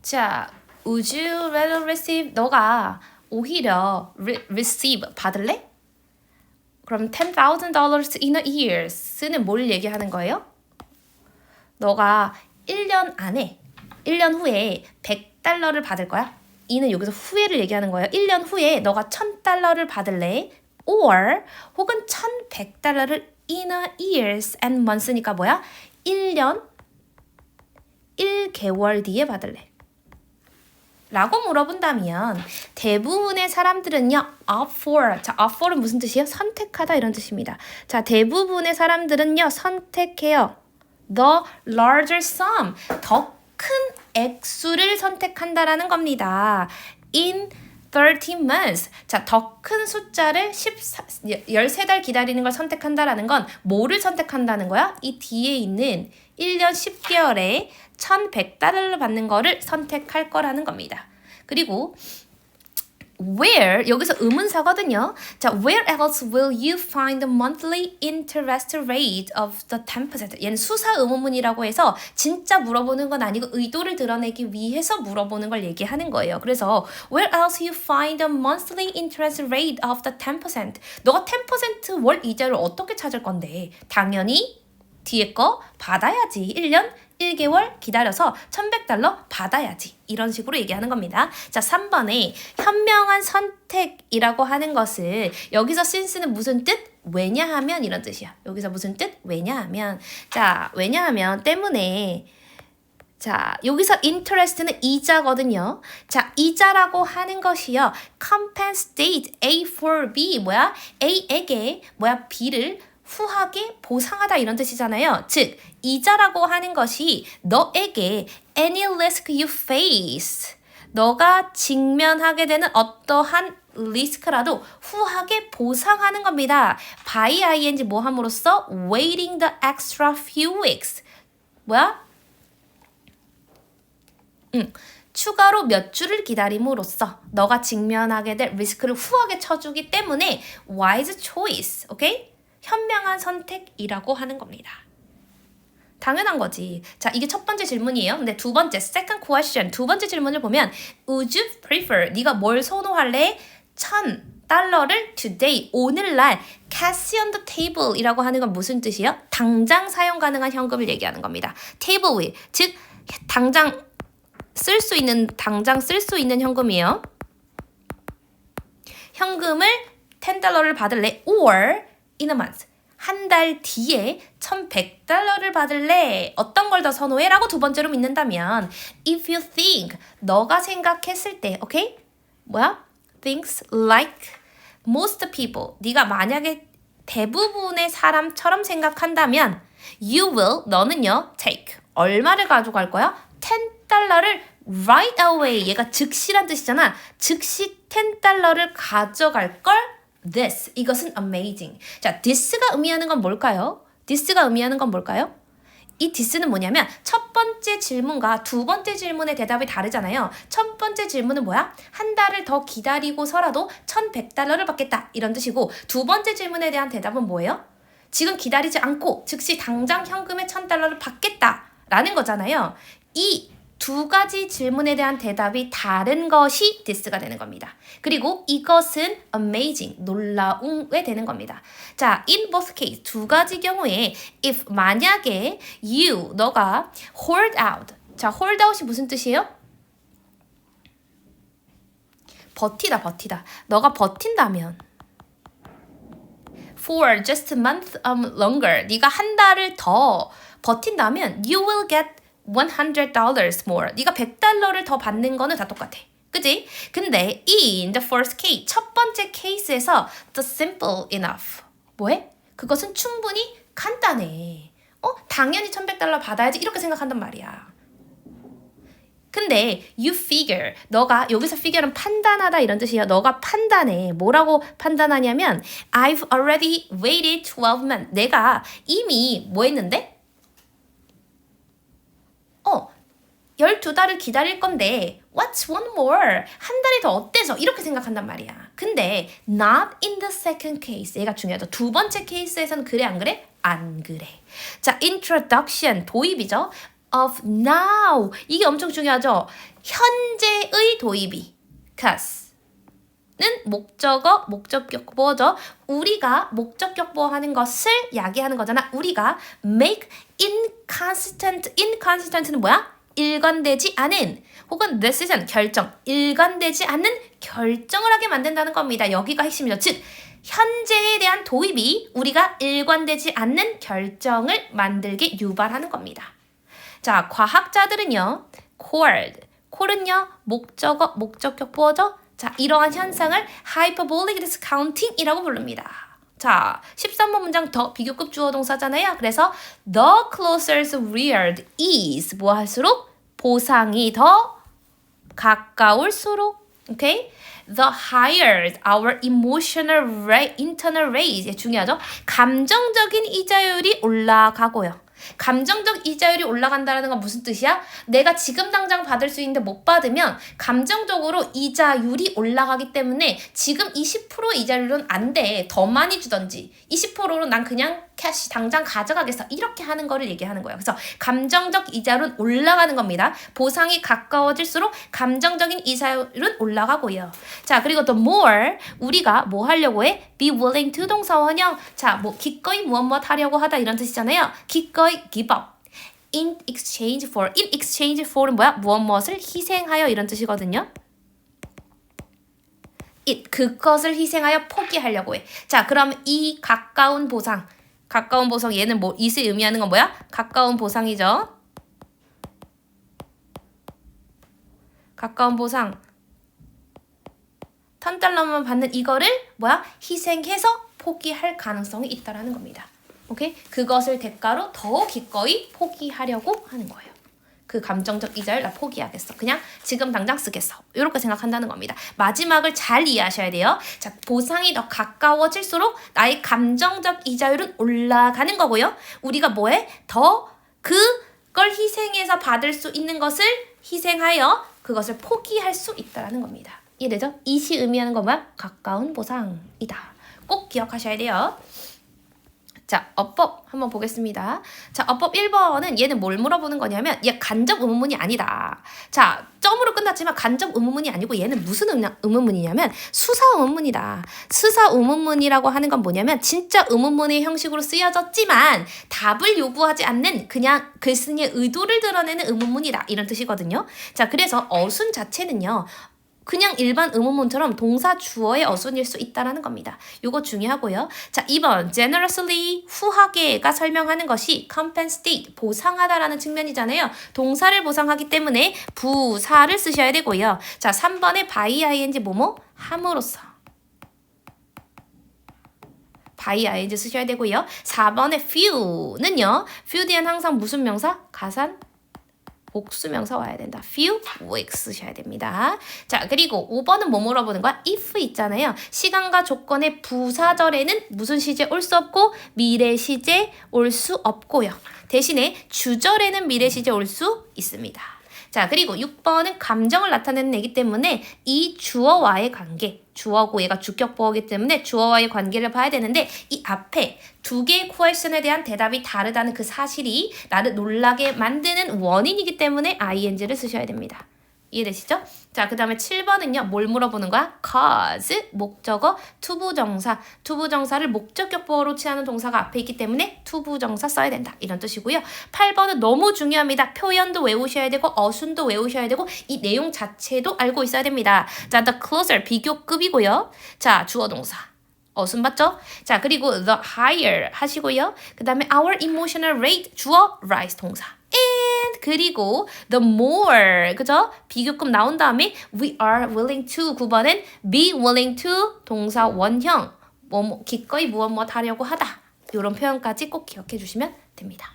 자, would you rather receive? 너가 오히려 receive 받을래? 그럼 $10,000 in a year 쓰는 뭘 얘기하는 거예요? 너가 1년 안에 1년 후에 $100를 받을 거야? 이는 여기서 후에를 얘기하는 거예요. 1년 후에 너가 $1,000를 받을래? or 혹은 $1,100를 in a years and months니까 뭐야? 1년 1개월 뒤에 받을래? 라고 물어본다면 대부분의 사람들은요 opt for. 자, opt for은 무슨 뜻이에요? 선택하다 이런 뜻입니다. 자, 대부분의 사람들은요 선택해요. the larger sum. 더 큰 액수를 선택한다라는 겁니다. in 13 months. 자, 더 큰 숫자를 13달 기다리는 걸 선택한다라는 건 뭐를 선택한다는 거야? 이 뒤에 있는 1년 10개월에 $1,100를 받는 거를 선택할 거라는 겁니다. 그리고 where 여기서 의문사거든요. 자, where else will you find the monthly interest rate of the 10%? 얘는 수사 의문문이라고 해서 진짜 물어보는 건 아니고 의도를 드러내기 위해서 물어보는 걸 얘기하는 거예요. 그래서 where else you find the monthly interest rate of the 10%? 너가 10% 월 이자를 어떻게 찾을 건데? 당연히 뒤에 거 받아야지. 1년 1개월 기다려서 $1,100 받아야지. 이런 식으로 얘기하는 겁니다. 자, 3번에 현명한 선택이라고 하는 것을 여기서 since는 무슨 뜻? 왜냐하면 이런 뜻이야. 여기서 무슨 뜻? 왜냐하면. 자, 왜냐하면 때문에. 자, 여기서 interest는 이자거든요. 자, 이자라고 하는 것이요. compensate A for B. 뭐야? A에게 뭐야? B를 후하게 보상하다 이런 뜻이잖아요. 즉, 이자라고 하는 것이 너에게 any risk you face, 너가 직면하게 되는 어떠한 리스크라도 후하게 보상하는 겁니다. by ing 뭐 함으로써 waiting the extra few weeks. 뭐야? 추가로 몇 주를 기다림으로써 너가 직면하게 될 리스크를 후하게 쳐주기 때문에 wise choice, 오케이? 현명한 선택이라고 하는 겁니다. 당연한 거지. 자, 이게 첫 번째 질문이에요. 근데 두 번째, second question. 두 번째 질문을 보면 would you prefer? 네가 뭘 선호할래? $1,000를 today, 오늘날 cash on the table 이라고 하는 건 무슨 뜻이에요? 당장 사용 가능한 현금을 얘기하는 겁니다. table with, 즉 당장 쓸 수 있는 현금이에요. 현금을 $10를 받을래? or in a month. 한 달 뒤에 $1,100를 받을래? 어떤 걸 더 선호해? 라고 두 번째로 묻는다면 if you think, 너가 생각했을 때, 오케이? 뭐야? thinks like most people. 네가 만약에 대부분의 사람처럼 생각한다면 you will, 너는요, take. 얼마를 가져갈 거야? $10를 right away. 얘가 즉시란 뜻이잖아. 즉시 $10를 가져갈 걸 this, 이것은 amazing. 자, this가 의미하는 건 뭘까요? this가 의미하는 건 뭘까요? 이 this는 뭐냐면 첫 번째 질문과 두 번째 질문의 대답이 다르잖아요. 첫 번째 질문은 뭐야? 한 달을 더 기다리고서라도 $1,100를 받겠다. 이런 뜻이고 두 번째 질문에 대한 대답은 뭐예요? 지금 기다리지 않고 즉시 당장 현금의 $1,000를 받겠다. 라는 거잖아요. 이 두 가지 질문에 대한 대답이 다른 것이 this가 되는 겁니다. 그리고 이것은 amazing, 놀라움에 되는 겁니다. 자, in both case, 두 가지 경우에 if 만약에 you, 너가 hold out. 자, hold out이 무슨 뜻이에요? 버티다. 너가 버틴다면 for just a month longer, 네가 한 달을 더 버틴다면 you will get $100 more. 네가 $100를 더 받는 거는 다 똑같아. 그지? 근데 in the first case, 첫 번째 케이스에서 the simple enough. 뭐해? 그것은 충분히 간단해. 당연히 $1,100 받아야지 이렇게 생각한단 말이야. 근데 you figure, 너가 여기서 figure는 판단하다 이런 뜻이에요. 너가 판단해. 뭐라고 판단하냐면 I've already waited 12 months. 내가 이미 뭐 했는데? 12달을 기다릴 건데 what's one more? 한 달이 더 어때서? 이렇게 생각한단 말이야. 근데 not in the second case. 얘가 중요하죠. 두 번째 케이스에서는 그래 안 그래? 안 그래. 자, introduction, 도입이죠. of now. 이게 엄청 중요하죠. 현재의 도입이 cause 는 목적어, 목적격보어죠. 우리가 목적격보어 하는 것을 야기하는 거잖아. 우리가 make inconsistent는 뭐야? 일관되지 않은 혹은 decision, 결정, 일관되지 않는 결정을 하게 만든다는 겁니다. 여기가 핵심이죠. 즉, 현재에 대한 도입이 우리가 일관되지 않는 결정을 만들게 유발하는 겁니다. 자, 과학자들은요. 콜은요. 목적어, 목적격보어죠. 자, 이러한 현상을 hyperbolic discounting이라고 부릅니다. 자, 13번 문장 더 비교급 주어 동사잖아요. 그래서 the closer reared is 뭐 할수록 보상이 더 가까울수록 오케이? The higher our emotional rate, internal rate 중요하죠. 감정적인 이자율이 올라가고요. 감정적 이자율이 올라간다는 건 무슨 뜻이야? 내가 지금 당장 받을 수 있는데 못 받으면 감정적으로 이자율이 올라가기 때문에 지금 20% 이자율은 안 돼. 더 많이 주던지 20%로 난 그냥 캐시 당장 가져가겠어. 이렇게 하는 거를 얘기하는 거예요. 그래서 감정적 이자율은 올라가는 겁니다. 보상이 가까워질수록 감정적인 이자율은 올라가고요. 자, 그리고 the more 우리가 뭐 하려고 해? be willing to 동사 원형. 자, 뭐 기꺼이 무엇 하려고 하다 이런 뜻이잖아요. 기꺼이 give up. in exchange for은 뭐야? 무엇을 희생하여 이런 뜻이거든요. 그것을 희생하여 포기하려고 해. 자, 그럼 이 가까운 보상 얘는 뭐 이을 의미하는 건 뭐야? 가까운 보상이죠. 가까운 보상. $10만 받는 이거를 뭐야? 희생해서 포기할 가능성이 있다라는 겁니다. 오케이? 그것을 대가로 더 기꺼이 포기하려고 하는 거예요. 그 감정적 이자율 나 포기하겠어. 그냥 지금 당장 쓰겠어. 이렇게 생각한다는 겁니다. 마지막을 잘 이해하셔야 돼요. 자, 보상이 더 가까워질수록 나의 감정적 이자율은 올라가는 거고요. 우리가 뭐해? 더 그걸 희생해서 받을 수 있는 것을 희생하여 그것을 포기할 수 있다는 겁니다. 이해되죠? 이시 의미하는 건 뭐야? 가까운 보상이다. 꼭 기억하셔야 돼요. 자, 어법 한번 보겠습니다. 자, 어법 1번은 얘는 뭘 물어보는 거냐면 얘 간접 의문문이 아니다. 자, 점으로 끝났지만 간접 의문문이 아니고 얘는 무슨 의문문이냐면 수사 의문문이다. 수사 의문문이라고 하는 건 뭐냐면 진짜 의문문의 형식으로 쓰여졌지만 답을 요구하지 않는 그냥 글쓴이의 의도를 드러내는 의문문이다. 이런 뜻이거든요. 자, 그래서 어순 자체는요. 그냥 일반 의문문처럼 동사 주어의 어순일 수 있다는 겁니다. 요거 중요하고요. 자, 2번 generously 후하게가 설명하는 것이 compensate 보상하다라는 측면이잖아요. 동사를 보상하기 때문에 부사를 쓰셔야 되고요. 자, 3번에 by ing 뭐뭐 함으로써 by ing 쓰셔야 되고요. 4번에 few는요. few 뒤엔 항상 무슨 명사? 가산 복수명사 와야 된다. few weeks 쓰셔야 됩니다. 자, 그리고 5번은 뭐 물어보는 거야? if 있잖아요. 시간과 조건의 부사절에는 무슨 시제 올 수 없고 미래 시제 올 수 없고요. 대신에 주절에는 미래 시제 올 수 있습니다. 자, 그리고 6번은 감정을 나타내는 애기 때문에 이 주어와의 관계, 주어고 얘가 주격보어이기 때문에 주어와의 관계를 봐야 되는데 이 앞에 두 개의 퀘스천에 대한 대답이 다르다는 그 사실이 나를 놀라게 만드는 원인이기 때문에 ing를 쓰셔야 됩니다. 이해되시죠? 자, 그 다음에 7번은요. 뭘 물어보는 거야? cause, 목적어, 투부정사. 투부정사를 목적격보어로 취하는 동사가 앞에 있기 때문에 투부정사 써야 된다. 이런 뜻이고요. 8번은 너무 중요합니다. 표현도 외우셔야 되고 어순도 외우셔야 되고 이 내용 자체도 알고 있어야 됩니다. 자, the closer, 비교급이고요. 자, 주어동사. 어순 맞죠? 자, 그리고 the higher 하시고요. 그 다음에 our emotional rate, 주어, rise 동사. and 그리고 the more 그죠? 비교급 나온 다음에 we are willing to 9번은 be willing to 동사 원형 기꺼이 무엇 하려고 하다 이런 표현까지 꼭 기억해 주시면 됩니다.